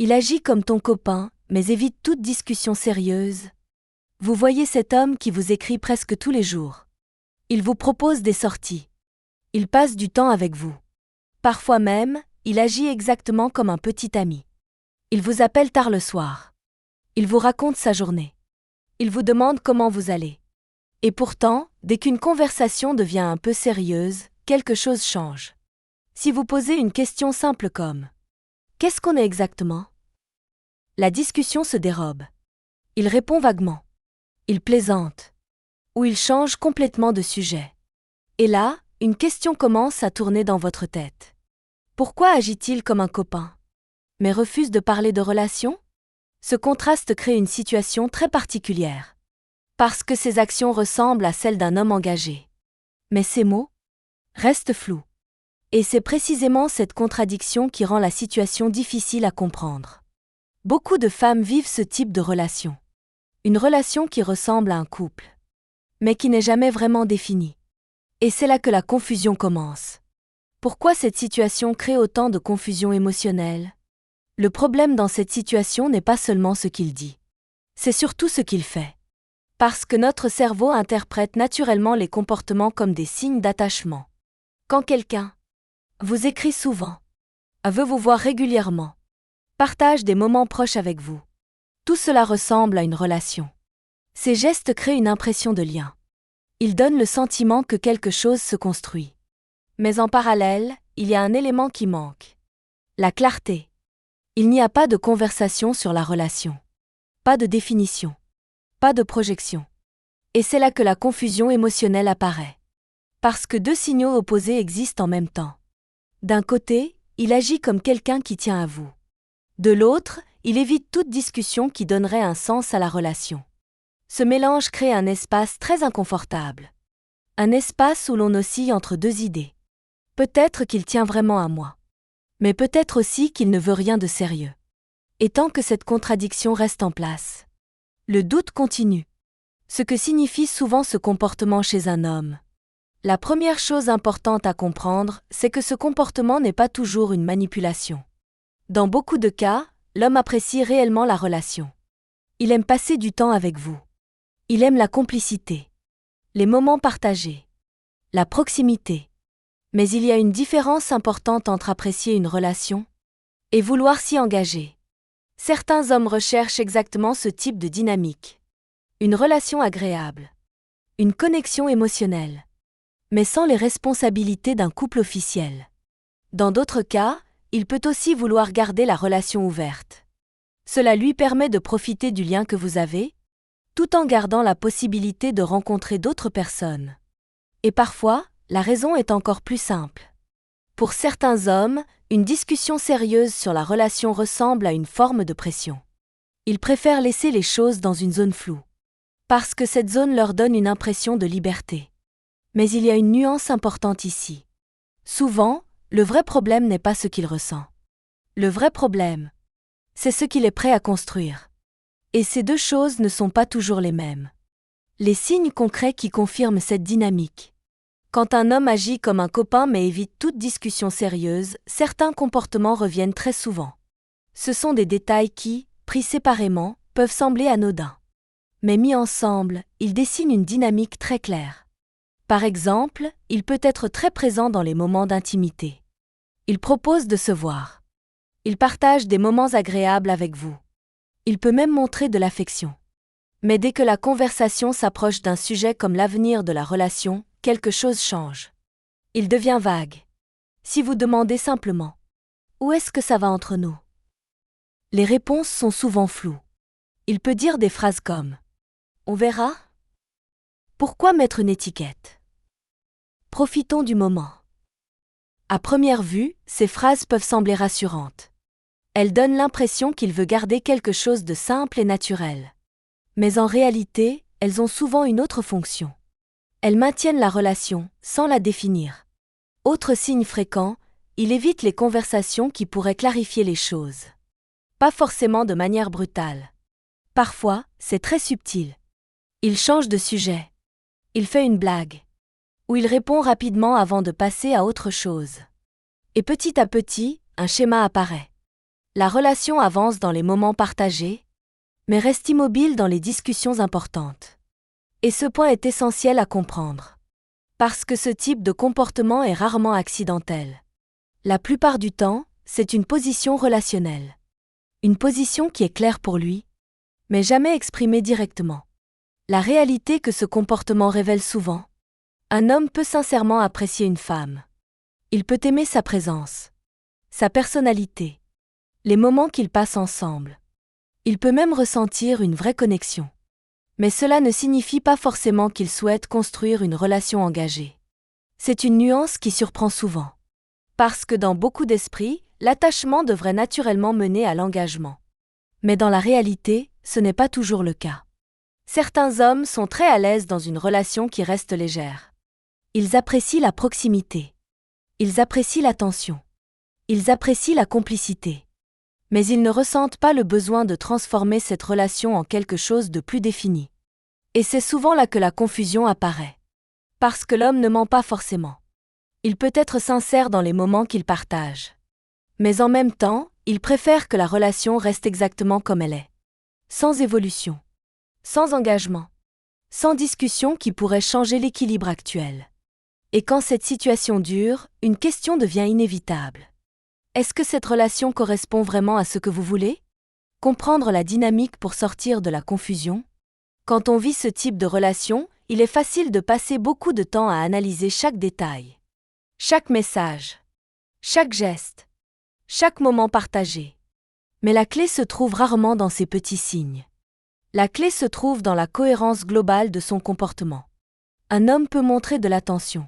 Il agit comme ton copain, mais évite toute discussion sérieuse. Vous voyez cet homme qui vous écrit presque tous les jours. Il vous propose des sorties. Il passe du temps avec vous. Parfois même, il agit exactement comme un petit ami. Il vous appelle tard le soir. Il vous raconte sa journée. Il vous demande comment vous allez. Et pourtant, dès qu'une conversation devient un peu sérieuse, quelque chose change. Si vous posez une question simple comme « Qu'est-ce qu'on est exactement ?», la discussion se dérobe. Il répond vaguement. Il plaisante. Ou il change complètement de sujet. Et là, une question commence à tourner dans votre tête. Pourquoi agit-il comme un copain, mais refuse de parler de relations ? Ce contraste crée une situation très particulière. Parce que ses actions ressemblent à celles d'un homme engagé. Mais ses mots restent flous. Et c'est précisément cette contradiction qui rend la situation difficile à comprendre. Beaucoup de femmes vivent ce type de relation. Une relation qui ressemble à un couple, mais qui n'est jamais vraiment définie. Et c'est là que la confusion commence. Pourquoi cette situation crée autant de confusion émotionnelle ? Le problème dans cette situation n'est pas seulement ce qu'il dit. C'est surtout ce qu'il fait. Parce que notre cerveau interprète naturellement les comportements comme des signes d'attachement. Quand quelqu'un vous écrit souvent, veut vous voir régulièrement, partage des moments proches avec vous, tout cela ressemble à une relation. Ces gestes créent une impression de lien. Ils donnent le sentiment que quelque chose se construit. Mais en parallèle, il y a un élément qui manque. La clarté. Il n'y a pas de conversation sur la relation. Pas de définition. Pas de projection. Et c'est là que la confusion émotionnelle apparaît. Parce que deux signaux opposés existent en même temps. D'un côté, il agit comme quelqu'un qui tient à vous. De l'autre, il évite toute discussion qui donnerait un sens à la relation. Ce mélange crée un espace très inconfortable. Un espace où l'on oscille entre deux idées. Peut-être qu'il tient vraiment à moi. Mais peut-être aussi qu'il ne veut rien de sérieux. Et tant que cette contradiction reste en place, le doute continue. Ce que signifie souvent ce comportement chez un homme. La première chose importante à comprendre, c'est que ce comportement n'est pas toujours une manipulation. Dans beaucoup de cas, l'homme apprécie réellement la relation. Il aime passer du temps avec vous. Il aime la complicité, les moments partagés, la proximité. Mais il y a une différence importante entre apprécier une relation et vouloir s'y engager. Certains hommes recherchent exactement ce type de dynamique. Une relation agréable, une connexion émotionnelle, mais sans les responsabilités d'un couple officiel. Dans d'autres cas, il peut aussi vouloir garder la relation ouverte. Cela lui permet de profiter du lien que vous avez, tout en gardant la possibilité de rencontrer d'autres personnes. Et parfois, la raison est encore plus simple. Pour certains hommes, une discussion sérieuse sur la relation ressemble à une forme de pression. Ils préfèrent laisser les choses dans une zone floue. Parce que cette zone leur donne une impression de liberté. Mais il y a une nuance importante ici. Souvent, le vrai problème n'est pas ce qu'il ressent. Le vrai problème, c'est ce qu'il est prêt à construire. Et ces deux choses ne sont pas toujours les mêmes. Les signes concrets qui confirment cette dynamique. Quand un homme agit comme un copain mais évite toute discussion sérieuse, certains comportements reviennent très souvent. Ce sont des détails qui, pris séparément, peuvent sembler anodins. Mais mis ensemble, ils dessinent une dynamique très claire. Par exemple, il peut être très présent dans les moments d'intimité. Il propose de se voir. Il partage des moments agréables avec vous. Il peut même montrer de l'affection. Mais dès que la conversation s'approche d'un sujet comme l'avenir de la relation, quelque chose change. Il devient vague. Si vous demandez simplement « Où est-ce que ça va entre nous ?», les réponses sont souvent floues. Il peut dire des phrases comme « On verra ?» Pourquoi mettre une étiquette ? Profitons du moment. À première vue, ces phrases peuvent sembler rassurantes. Elles donnent l'impression qu'il veut garder quelque chose de simple et naturel. Mais en réalité, elles ont souvent une autre fonction. Elles maintiennent la relation, sans la définir. Autre signe fréquent, il évite les conversations qui pourraient clarifier les choses. Pas forcément de manière brutale. Parfois, c'est très subtil. Il change de sujet. Il fait une blague. Ou il répond rapidement avant de passer à autre chose. Et petit à petit, un schéma apparaît. La relation avance dans les moments partagés, mais reste immobile dans les discussions importantes. Et ce point est essentiel à comprendre. Parce que ce type de comportement est rarement accidentel. La plupart du temps, c'est une position relationnelle. Une position qui est claire pour lui, mais jamais exprimée directement. La réalité que ce comportement révèle souvent. Un homme peut sincèrement apprécier une femme. Il peut aimer sa présence, sa personnalité, les moments qu'ils passent ensemble. Il peut même ressentir une vraie connexion. Mais cela ne signifie pas forcément qu'il souhaite construire une relation engagée. C'est une nuance qui surprend souvent. Parce que dans beaucoup d'esprits, l'attachement devrait naturellement mener à l'engagement. Mais dans la réalité, ce n'est pas toujours le cas. Certains hommes sont très à l'aise dans une relation qui reste légère. Ils apprécient la proximité. Ils apprécient l'attention. Ils apprécient la complicité. Mais ils ne ressentent pas le besoin de transformer cette relation en quelque chose de plus défini. Et c'est souvent là que la confusion apparaît. Parce que l'homme ne ment pas forcément. Il peut être sincère dans les moments qu'il partage. Mais en même temps, il préfère que la relation reste exactement comme elle est. Sans évolution. Sans engagement. Sans discussion qui pourrait changer l'équilibre actuel. Et quand cette situation dure, une question devient inévitable. Est-ce que cette relation correspond vraiment à ce que vous voulez? Comprendre la dynamique pour sortir de la confusion? Quand on vit ce type de relation, il est facile de passer beaucoup de temps à analyser chaque détail. Chaque message. Chaque geste. Chaque moment partagé. Mais la clé se trouve rarement dans ces petits signes. La clé se trouve dans la cohérence globale de son comportement. Un homme peut montrer de l'attention.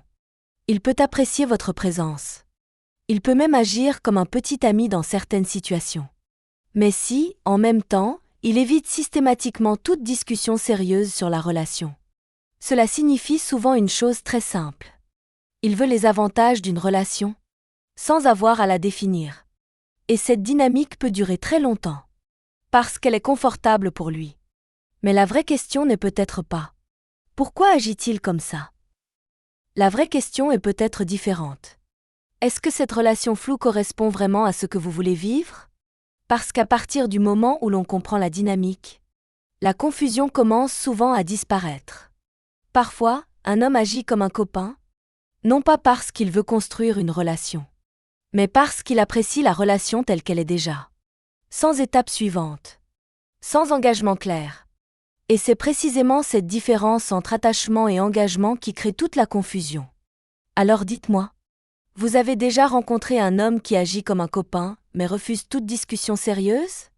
Il peut apprécier votre présence. Il peut même agir comme un petit ami dans certaines situations. Mais si, en même temps, il évite systématiquement toute discussion sérieuse sur la relation. Cela signifie souvent une chose très simple. Il veut les avantages d'une relation, sans avoir à la définir. Et cette dynamique peut durer très longtemps, parce qu'elle est confortable pour lui. Mais la vraie question n'est peut-être pas « Pourquoi agit-il comme ça ?» La vraie question est peut-être différente. Est-ce que cette relation floue correspond vraiment à ce que vous voulez vivre? Parce qu'à partir du moment où l'on comprend la dynamique, la confusion commence souvent à disparaître. Parfois, un homme agit comme un copain, non pas parce qu'il veut construire une relation, mais parce qu'il apprécie la relation telle qu'elle est déjà. Sans étape suivante. Sans engagement clair. Et c'est précisément cette différence entre attachement et engagement qui crée toute la confusion. Alors dites-moi, vous avez déjà rencontré un homme qui agit comme un copain, mais refuse toute discussion sérieuse?